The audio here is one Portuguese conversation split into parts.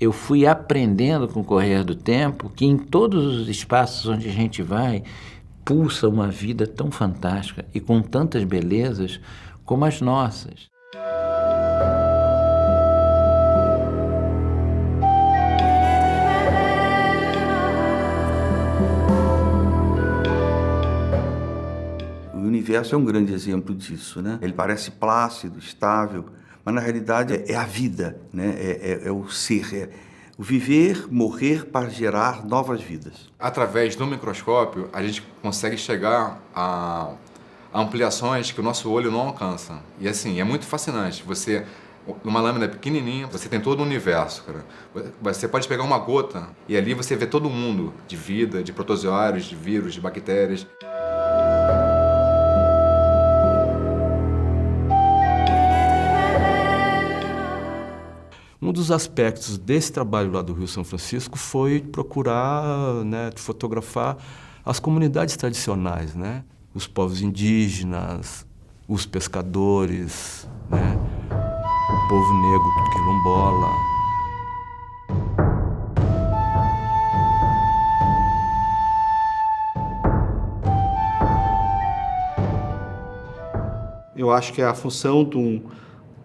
eu fui aprendendo com o correr do tempo que em todos os espaços onde a gente vai, pulsa uma vida tão fantástica e com tantas belezas como as nossas. O universo é um grande exemplo disso, né? Ele parece plácido, estável, mas na realidade é a vida, né? É o ser, o viver, morrer para gerar novas vidas. Através do microscópio, a gente consegue chegar a ampliações que o nosso olho não alcança. E assim, é muito fascinante. Você, numa lâmina pequenininha, você tem todo o universo, cara. Você pode pegar uma gota e ali você vê todo mundo de vida, de protozoários, de vírus, de bactérias. Um dos aspectos desse trabalho lá do Rio São Francisco foi procurar, né, fotografar as comunidades tradicionais, né? Os povos indígenas, os pescadores, né? O povo negro quilombola. Eu acho que a função de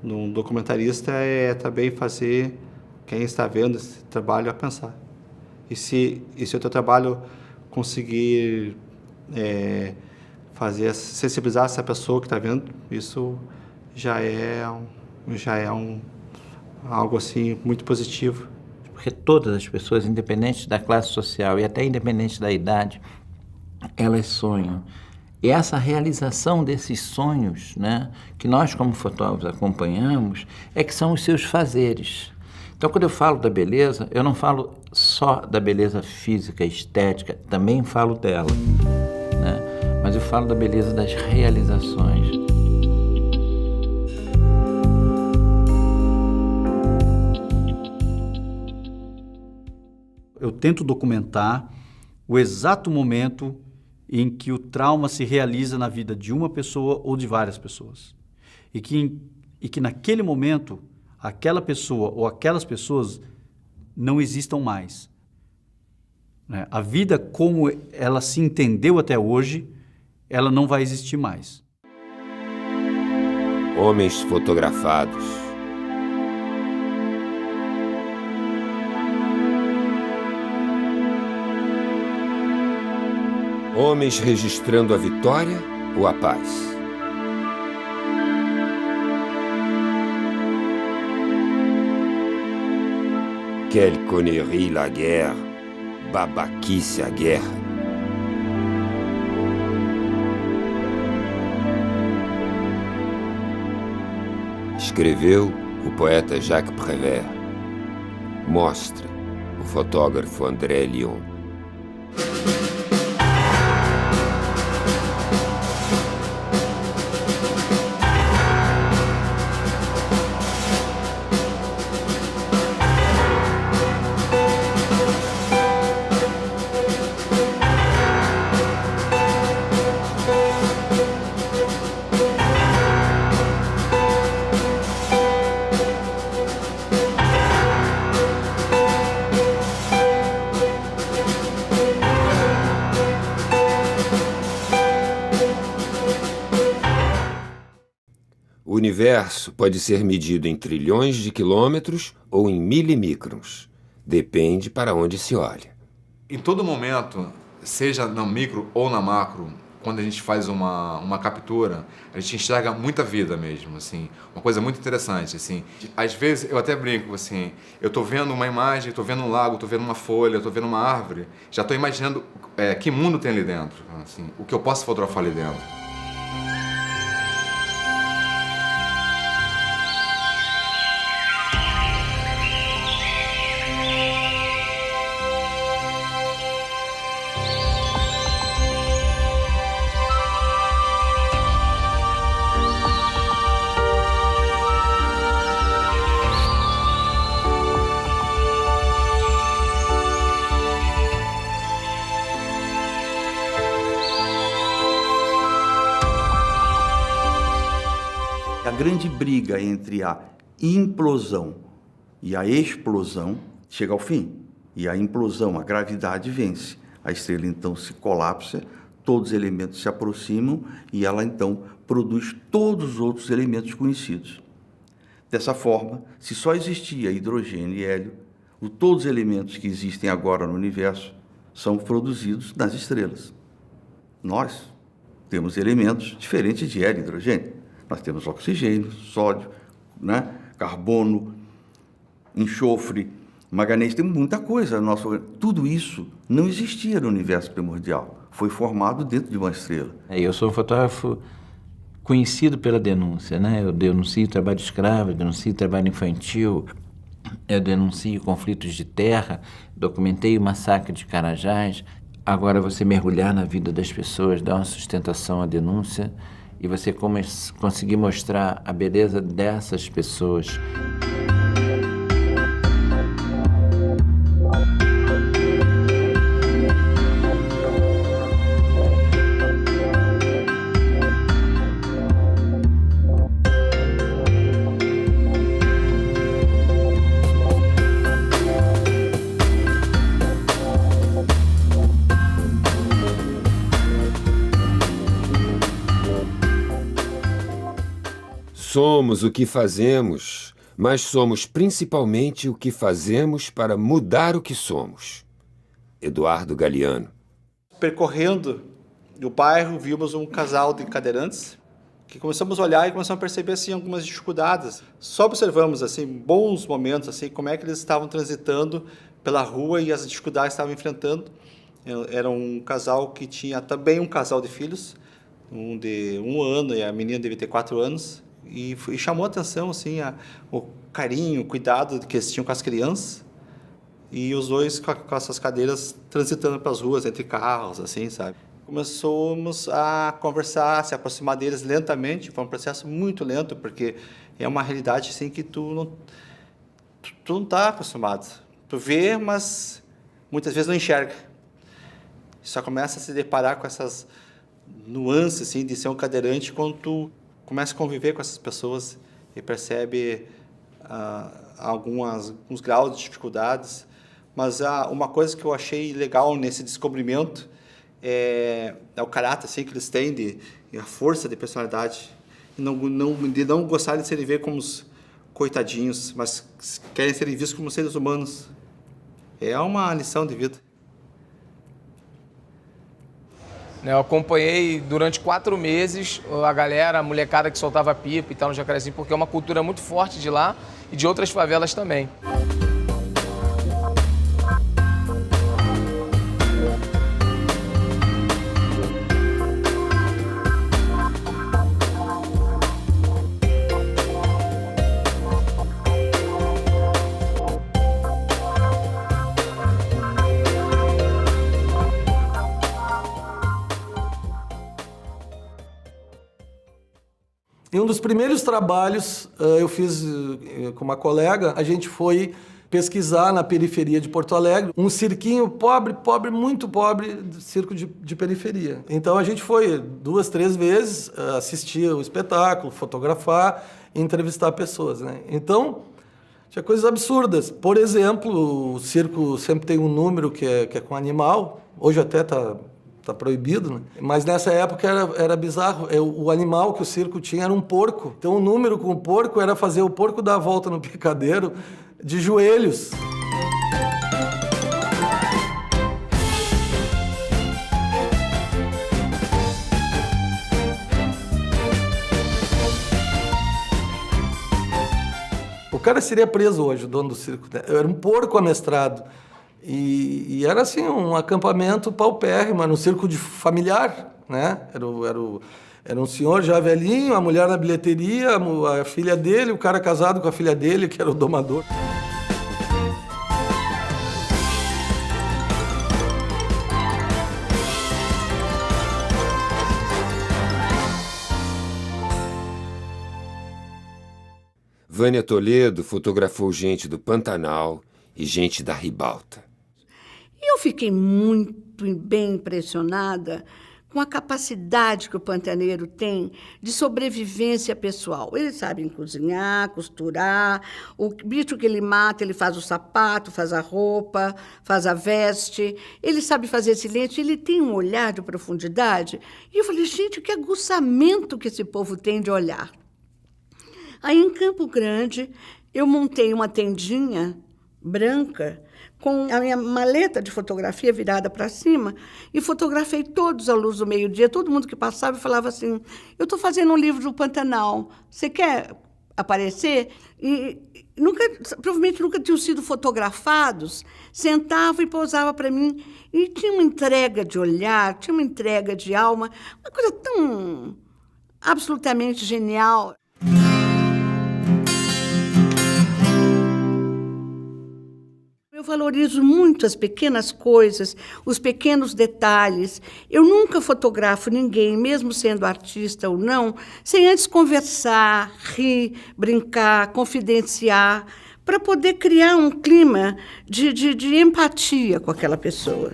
um documentarista é também fazer quem está vendo esse trabalho a pensar. E se o teu trabalho conseguir sensibilizar essa pessoa que está vendo, isso já é algo assim muito positivo. Porque todas as pessoas, independente da classe social e até independente da idade, elas sonham. E essa realização desses sonhos, né, que nós como fotógrafos acompanhamos, é que são os seus fazeres. Então, quando eu falo da beleza, eu não falo só da beleza física, estética, também falo dela, né? Mas eu falo da beleza das realizações. Eu tento documentar o exato momento em que o trauma se realiza na vida de uma pessoa ou de várias pessoas. E que naquele momento, aquela pessoa ou aquelas pessoas não existam mais. Né? A vida como ela se entendeu até hoje, ela não vai existir mais. Homens fotografados. Homens registrando a vitória ou a paz? Quelle connerie la guerre, babaquice a guerra. Escreveu o poeta Jacques Prévert. Mostra o fotógrafo André Lyon. O universo pode ser medido em trilhões de quilômetros ou em milimicrons. Depende para onde se olha. Em todo momento, seja no micro ou na macro, quando a gente faz uma captura, a gente enxerga muita vida mesmo, assim, uma coisa muito interessante, assim. Às vezes eu até brinco, assim, eu tô vendo uma imagem, tô vendo um lago, tô vendo uma folha, tô vendo uma árvore, já tô imaginando que mundo tem ali dentro, assim, o que eu posso fotografar ali dentro. A grande briga entre a implosão e a explosão chega ao fim e a implosão, a gravidade vence. A estrela então se colapsa, todos os elementos se aproximam e ela então produz todos os outros elementos conhecidos. Dessa forma, se só existia hidrogênio e hélio, todos os elementos que existem agora no universo são produzidos nas estrelas. Nós temos elementos diferentes de hélio e hidrogênio. Nós temos oxigênio, sódio, né? Carbono, enxofre, manganês, tem muita coisa. Tudo isso não existia no universo primordial. Foi formado dentro de uma estrela. Eu sou um fotógrafo conhecido pela denúncia, né? Eu denuncio trabalho escravo, eu denuncio trabalho infantil, eu denuncio conflitos de terra, documentei o massacre de Carajás. Agora você mergulhar na vida das pessoas, dar uma sustentação à denúncia e você conseguir mostrar a beleza dessas pessoas. Somos o que fazemos, mas somos principalmente o que fazemos para mudar o que somos. Eduardo Galeano. Percorrendo o bairro, vimos um casal de cadeirantes que começamos a olhar e começamos a perceber assim, algumas dificuldades. Só observamos assim, bons momentos, assim, como é que eles estavam transitando pela rua e as dificuldades que estavam enfrentando. Era um casal que tinha também um casal de filhos, um de 1 ano e a menina devia ter 4 anos. E chamou a atenção assim, o carinho, o cuidado que eles tinham com as crianças. E os dois com essas cadeiras transitando pelas ruas, entre carros, assim, sabe? Começamos a conversar, se aproximar deles lentamente. Foi um processo muito lento, porque é uma realidade assim, que tu não está acostumado. Tu vê, mas muitas vezes não enxerga. Só começa a se deparar com essas nuances assim, de ser um cadeirante quando tu começa a conviver com essas pessoas e percebe alguns graus de dificuldades. Mas uma coisa que eu achei legal nesse descobrimento é o caráter assim, que eles têm, a força de personalidade, e de não gostar de serem vistos como os coitadinhos, mas querem ser vistos como seres humanos. É uma lição de vida. Eu acompanhei durante 4 meses a galera, a molecada que soltava pipa e tal no Jacarezinho, porque é uma cultura muito forte de lá e de outras favelas também. E um dos primeiros trabalhos eu fiz com uma colega, a gente foi pesquisar na periferia de Porto Alegre, um cirquinho pobre, muito pobre, circo de periferia. Então a gente foi 2, 3 vezes assistir o espetáculo, fotografar e entrevistar pessoas, né? Então, tinha coisas absurdas. Por exemplo, o circo sempre tem um número que é com animal, hoje até está proibido, né? Mas nessa época era bizarro. O animal que o circo tinha era um porco. Então o número com o porco era fazer o porco dar a volta no picadeiro de joelhos. O cara seria preso hoje, o dono do circo. Era um porco amestrado. E era assim, um acampamento paupérrimo, era um circo familiar, né? Era um senhor já velhinho, a mulher na bilheteria, a filha dele, o cara casado com a filha dele, que era o domador. Vânia Toledo fotografou gente do Pantanal e gente da Ribalta. E eu fiquei muito bem impressionada com a capacidade que o pantaneiro tem de sobrevivência pessoal. Eles sabem cozinhar, costurar, o bicho que ele mata, ele faz o sapato, faz a roupa, faz a veste, ele sabe fazer silêncio, ele tem um olhar de profundidade. E eu falei, gente, que aguçamento que esse povo tem de olhar. Aí, em Campo Grande, eu montei uma tendinha branca com a minha maleta de fotografia virada para cima e fotografei todos à luz do meio-dia. Todo mundo que passava falava assim, eu estou fazendo um livro do Pantanal, você quer aparecer? E provavelmente nunca tinham sido fotografados, sentava e pousava para mim. E tinha uma entrega de olhar, tinha uma entrega de alma, uma coisa tão absolutamente genial. Eu valorizo muito as pequenas coisas, os pequenos detalhes. Eu nunca fotografo ninguém, mesmo sendo artista ou não, sem antes conversar, rir, brincar, confidenciar, para poder criar um clima de empatia com aquela pessoa.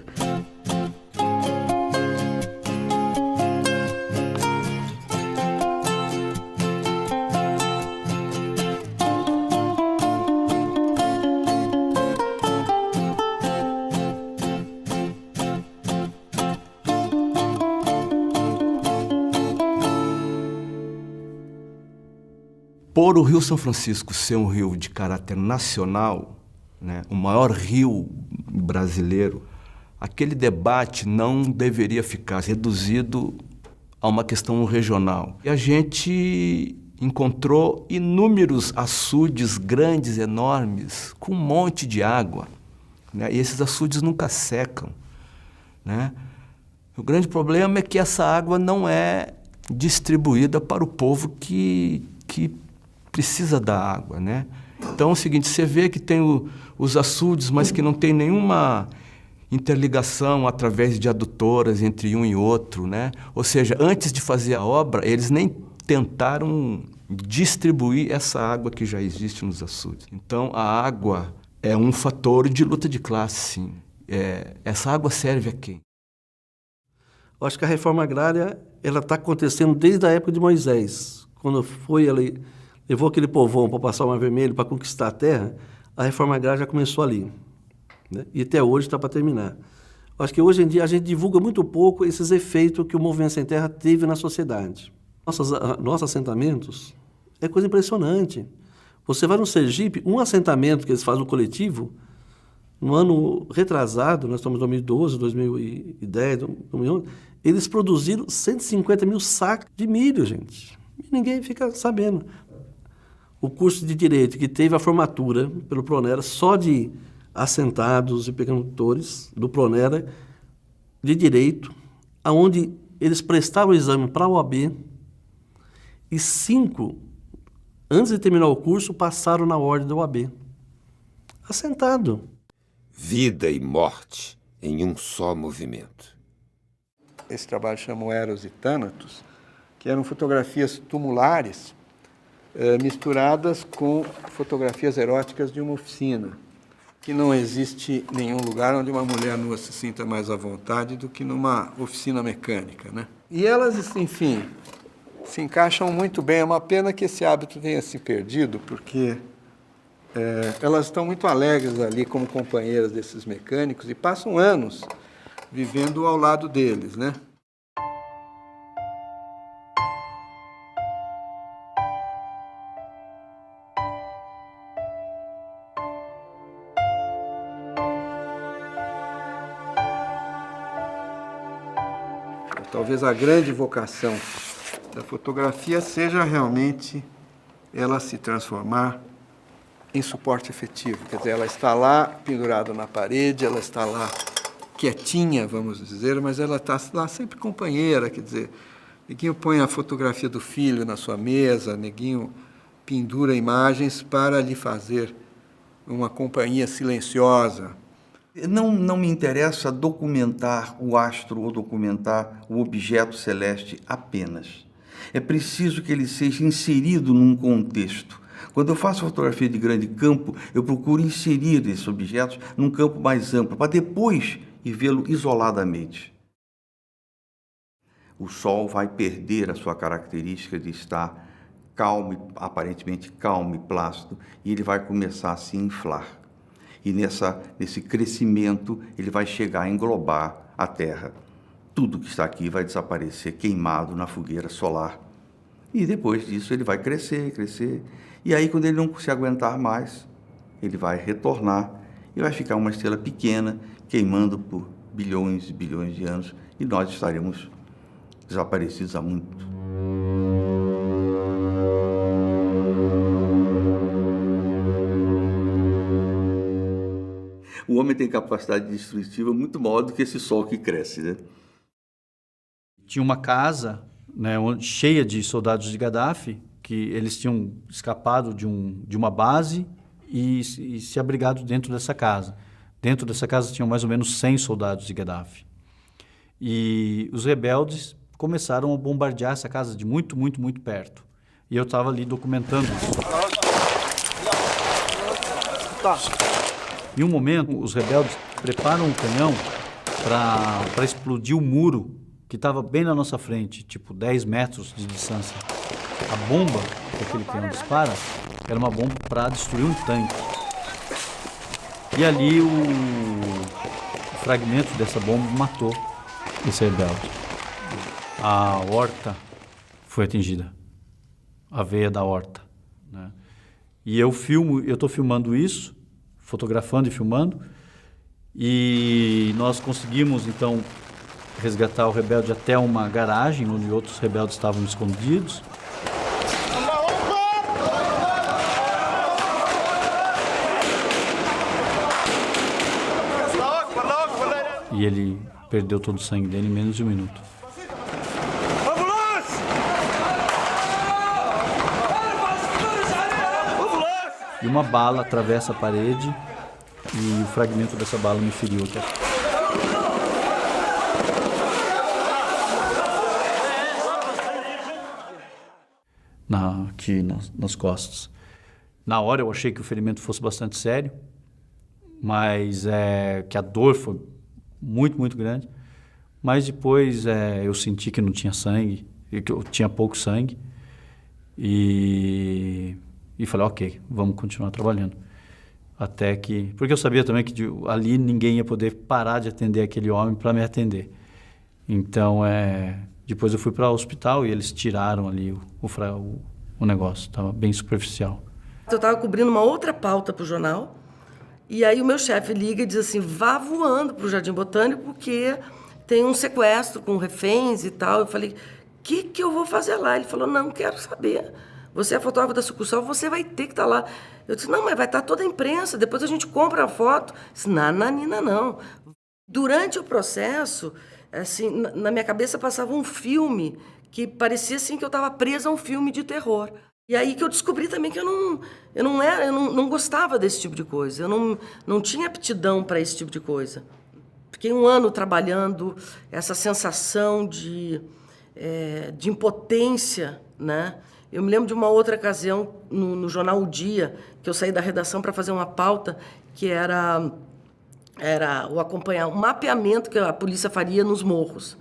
Por o Rio São Francisco ser um rio de caráter nacional, né, o maior rio brasileiro, aquele debate não deveria ficar reduzido a uma questão regional. E a gente encontrou inúmeros açudes grandes, enormes, com um monte de água, né, e esses açudes nunca secam, né? O grande problema é que essa água não é distribuída para o povo que precisa da água, né? Então é o seguinte, você vê que tem os açudes, mas que não tem nenhuma interligação através de adutoras entre um e outro, né? Ou seja, antes de fazer a obra, eles nem tentaram distribuir essa água que já existe nos açudes. Então a água é um fator de luta de classe, sim. Essa água serve a quem? Eu acho que a reforma agrária ela está acontecendo desde a época de Moisés, quando ele levou aquele povão para passar o Mar Vermelho, para conquistar a terra, a reforma agrária já começou ali, né? E até hoje está para terminar. Eu acho que hoje em dia a gente divulga muito pouco esses efeitos que o Movimento Sem Terra teve na sociedade. Nossos assentamentos é coisa impressionante. Você vai no Sergipe, um assentamento que eles fazem no coletivo, no ano retrasado, nós estamos em 2012, 2010, 2011, eles produziram 150 mil sacos de milho, gente. E ninguém fica sabendo. O curso de Direito, que teve a formatura pelo Pronera, só de assentados e pequenodutores do Pronera de Direito, onde eles prestavam o exame para a OAB e 5, antes de terminar o curso, passaram na ordem da OAB. Assentado. Vida e morte em um só movimento. Esse trabalho chama Eros e Thanatos, que eram fotografias tumulares misturadas com fotografias eróticas de uma oficina, que não existe nenhum lugar onde uma mulher nua se sinta mais à vontade do que numa oficina mecânica, né? E elas, enfim, se encaixam muito bem. É uma pena que esse hábito tenha se perdido, porque elas estão muito alegres ali como companheiras desses mecânicos e passam anos vivendo ao lado deles, né? Talvez a grande vocação da fotografia seja realmente ela se transformar em suporte efetivo. Quer dizer, ela está lá pendurada na parede, ela está lá quietinha, vamos dizer, mas ela está lá sempre companheira. Quer dizer, Neguinho põe a fotografia do filho na sua mesa, Neguinho pendura imagens para lhe fazer uma companhia silenciosa. Não me interessa documentar o astro ou documentar o objeto celeste apenas. É preciso que ele seja inserido num contexto. Quando eu faço fotografia de grande campo, eu procuro inserir esses objetos num campo mais amplo, para depois ir vê-lo isoladamente. o Sol vai perder a sua característica de estar calmo, aparentemente calmo e plácido, e ele vai começar a se inflar. E nesse crescimento, ele vai chegar a englobar a Terra. Tudo que está aqui vai desaparecer, queimado na fogueira solar. E depois disso, ele vai crescer, crescer. E aí, quando ele não se aguentar mais, ele vai retornar e vai ficar uma estrela pequena, queimando por bilhões e bilhões de anos, e nós estaremos desaparecidos há muito. O homem tem capacidade destrutiva muito maior do que esse Sol que cresce, né? Tinha uma casa, né, cheia de soldados de Gaddafi, que eles tinham escapado de uma base e se abrigado dentro dessa casa. Dentro dessa casa tinham mais ou menos 100 soldados de Gaddafi. E os rebeldes começaram a bombardear essa casa de muito, muito, muito perto. E eu estava ali documentando isso. Em um momento, os rebeldes preparam um canhão para explodir o muro que estava bem na nossa frente, tipo 10 metros de distância. A bomba que aquele canhão dispara era uma bomba para destruir um tanque. E ali o fragmento dessa bomba matou esse rebelde. A aorta foi atingida, a veia da aorta, né? E eu estou filmando isso, fotografando e filmando, e nós conseguimos então resgatar o rebelde até uma garagem onde outros rebeldes estavam escondidos. E ele perdeu todo o sangue dele em menos de um minuto. E uma bala atravessa a parede e o fragmento dessa bala me feriu até. Aqui nas costas. Na hora eu achei que o ferimento fosse bastante sério, mas que a dor foi muito, muito grande. Mas depois eu senti que não tinha sangue, que eu tinha pouco sangue. E falei, ok, vamos continuar trabalhando. Até que... Porque eu sabia também que ali ninguém ia poder parar de atender aquele homem para me atender. Então, depois eu fui para o hospital e eles tiraram ali o negócio. Estava bem superficial. Eu estava cobrindo uma outra pauta para o jornal. E aí o meu chefe liga e diz assim, vá voando para o Jardim Botânico porque tem um sequestro com reféns e tal. Eu falei, o que eu vou fazer lá? Ele falou, não quero saber. Você é fotógrafo da sucursal, você vai ter que estar lá. Eu disse, não, mas vai estar toda a imprensa, depois a gente compra a foto. Eu disse, nananina, não. Durante o processo, assim, na minha cabeça passava um filme que parecia assim que eu estava presa a um filme de terror. E aí que eu descobri também que eu não gostava desse tipo de coisa. Eu não tinha aptidão para esse tipo de coisa. Fiquei um ano trabalhando essa sensação de impotência, né? Eu me lembro de uma outra ocasião no jornal O Dia, que eu saí da redação para fazer uma pauta que era o mapeamento que a polícia faria nos morros.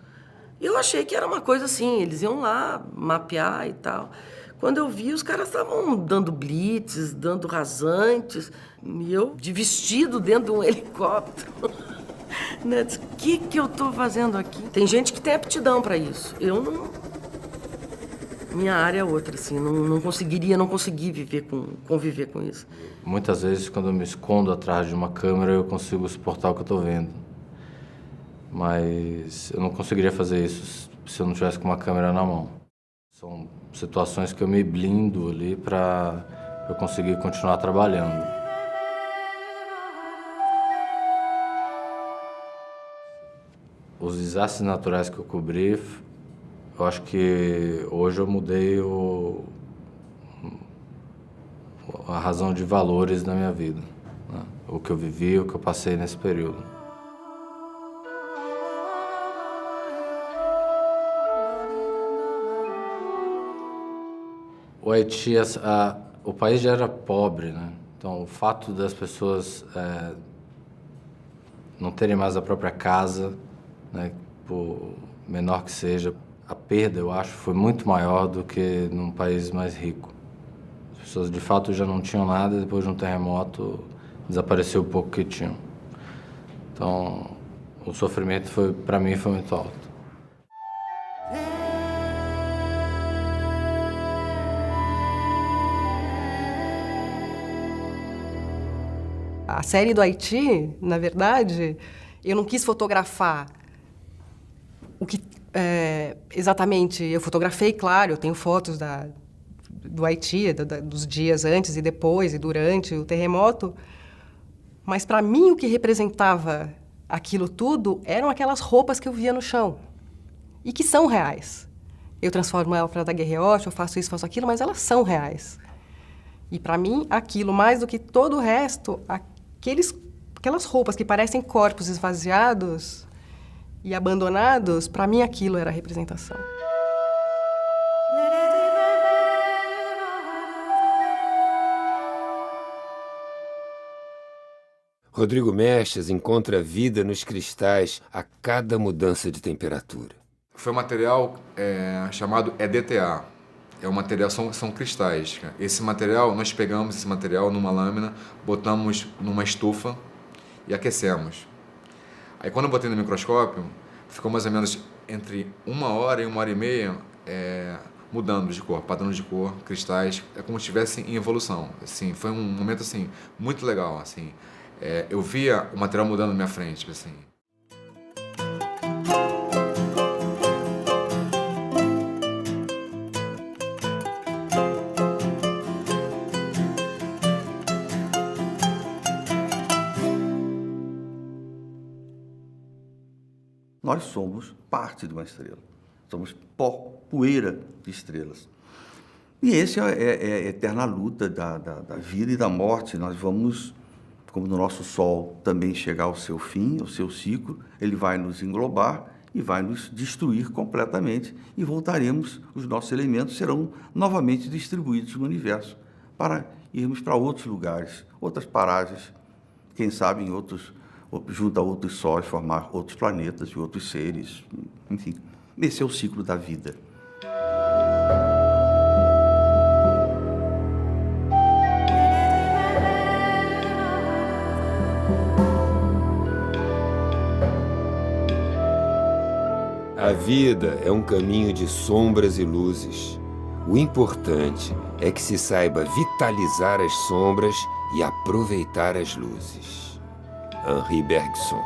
Eu achei que era uma coisa assim, eles iam lá mapear e tal. Quando eu vi, os caras estavam dando blitz, dando rasantes, e eu de vestido dentro de um helicóptero. Né? O que eu estou fazendo aqui? Tem gente que tem aptidão para isso. Eu não... Minha área é outra, assim, não consegui conviver com isso. Muitas vezes, quando eu me escondo atrás de uma câmera, eu consigo suportar o que eu estou vendo. Mas eu não conseguiria fazer isso se eu não tivesse com uma câmera na mão. São situações que eu me blindo ali para eu conseguir continuar trabalhando. Os desastres naturais que eu cobri, eu acho que hoje eu mudei a razão de valores da minha vida, né? O que eu vivi, o que eu passei nesse período. O Haiti, o país já era pobre, né? Então o fato das pessoas não terem mais a própria casa, né, por menor que seja, a perda, eu acho, foi muito maior do que num país mais rico. As pessoas, de fato, já não tinham nada, depois de um terremoto, desapareceu o pouco que tinham. Então, o sofrimento, para mim, foi muito alto. A série do Haiti, na verdade, eu não quis fotografar o que exatamente. Eu fotografei, claro, eu tenho fotos do Haiti, dos dias antes e depois e durante o terremoto, mas para mim o que representava aquilo tudo eram aquelas roupas que eu via no chão e que são reais. Eu transformo ela para dar guerreote, eu faço isso, faço aquilo, mas elas são reais. E para mim, aquilo, mais do que todo o resto, aquelas roupas que parecem corpos esvaziados e abandonados, para mim aquilo era a representação. Rodrigo Mestres encontra vida nos cristais a cada mudança de temperatura. Foi um material chamado EDTA. É um material, são cristais. Esse material, nós pegamos esse material numa lâmina, botamos numa estufa e aquecemos. Aí quando eu botei no microscópio, ficou mais ou menos entre 1 hora e 1 hora e meia mudando de cor, padrão de cor, cristais, é como se estivesse em evolução. Assim, foi um momento assim, muito legal. Assim. Eu via o material mudando na minha frente. Assim. Nós somos parte de uma estrela. Somos pó, poeira de estrelas. E esse é a eterna luta da vida e da morte. Nós vamos, como no nosso Sol, também chegar ao seu fim, ao seu ciclo. Ele vai nos englobar e vai nos destruir completamente. E voltaremos, os nossos elementos serão novamente distribuídos no universo para irmos para outros lugares, outras paragens, quem sabe em outros, junto a outros sóis, formar outros planetas e outros seres. Enfim, esse é o ciclo da vida. A vida é um caminho de sombras e luzes. O importante é que se saiba vitalizar as sombras e aproveitar as luzes. Henri Bergson.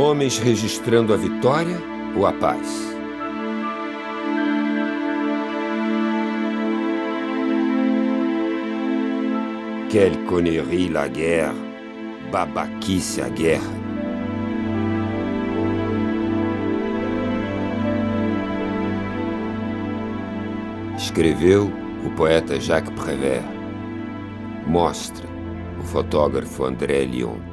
Homens registrando a vitória ou a paz? Quelle connerie la guerre, babaquice a guerra. Escreveu o poeta Jacques Prévert. Mostra o fotógrafo André Lyon.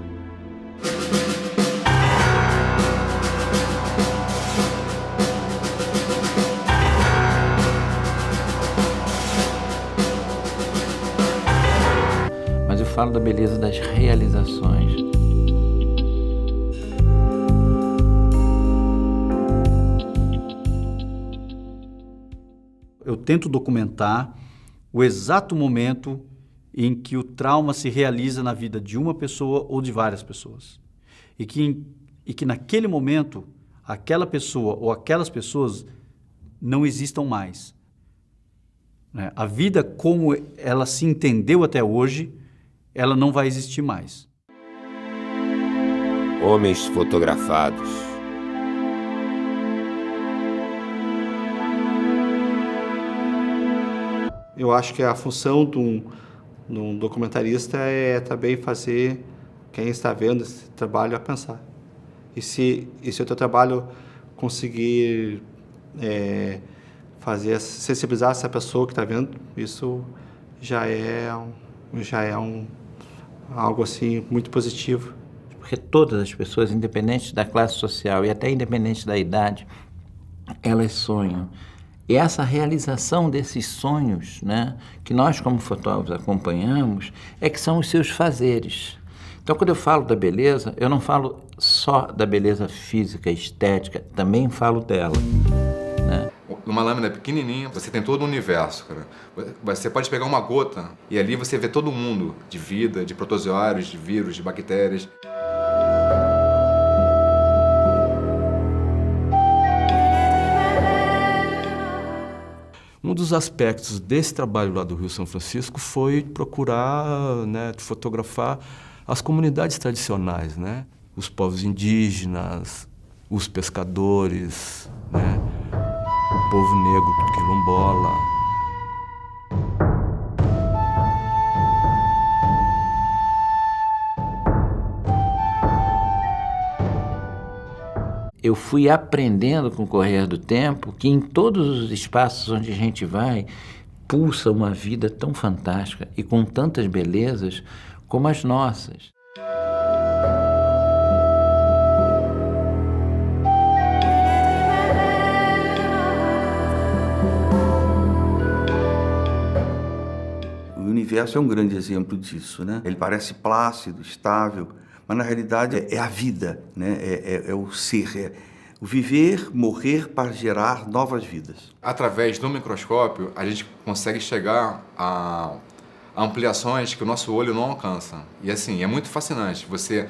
Mas eu falo da beleza das realizações. Eu tento documentar o exato momento em que o trauma se realiza na vida de uma pessoa ou de várias pessoas. E que naquele momento, aquela pessoa ou aquelas pessoas não existam mais. Né? A vida como ela se entendeu até hoje, ela não vai existir mais. Homens fotografados. Eu acho que a função de um documentarista é também fazer quem está vendo esse trabalho a pensar. E se o teu trabalho conseguir sensibilizar essa pessoa que está vendo, isso já é algo assim muito positivo. Porque todas as pessoas, independente da classe social e até independente da idade, elas sonham. E essa realização desses sonhos, né, que nós como fotógrafos acompanhamos, é que são os seus fazeres. Então, quando eu falo da beleza, eu não falo só da beleza física, estética, também falo dela. Né? Numa lâmina pequenininha, você tem todo o universo, cara. Você pode pegar uma gota e ali você vê todo mundo de vida, de protozoários, de vírus, de bactérias. Um dos aspectos desse trabalho lá do Rio São Francisco foi procurar, né, fotografar as comunidades tradicionais, né? Os povos indígenas, os pescadores, né? O povo negro quilombola. Eu fui aprendendo com o correr do tempo que em todos os espaços onde a gente vai, pulsa uma vida tão fantástica e com tantas belezas como as nossas. O universo é um grande exemplo disso, né? Ele parece plácido, estável, mas na realidade é a vida, né? É o ser, o viver, morrer para gerar novas vidas. Através do microscópio, a gente consegue chegar a ampliações que o nosso olho não alcança. E assim, é muito fascinante. Você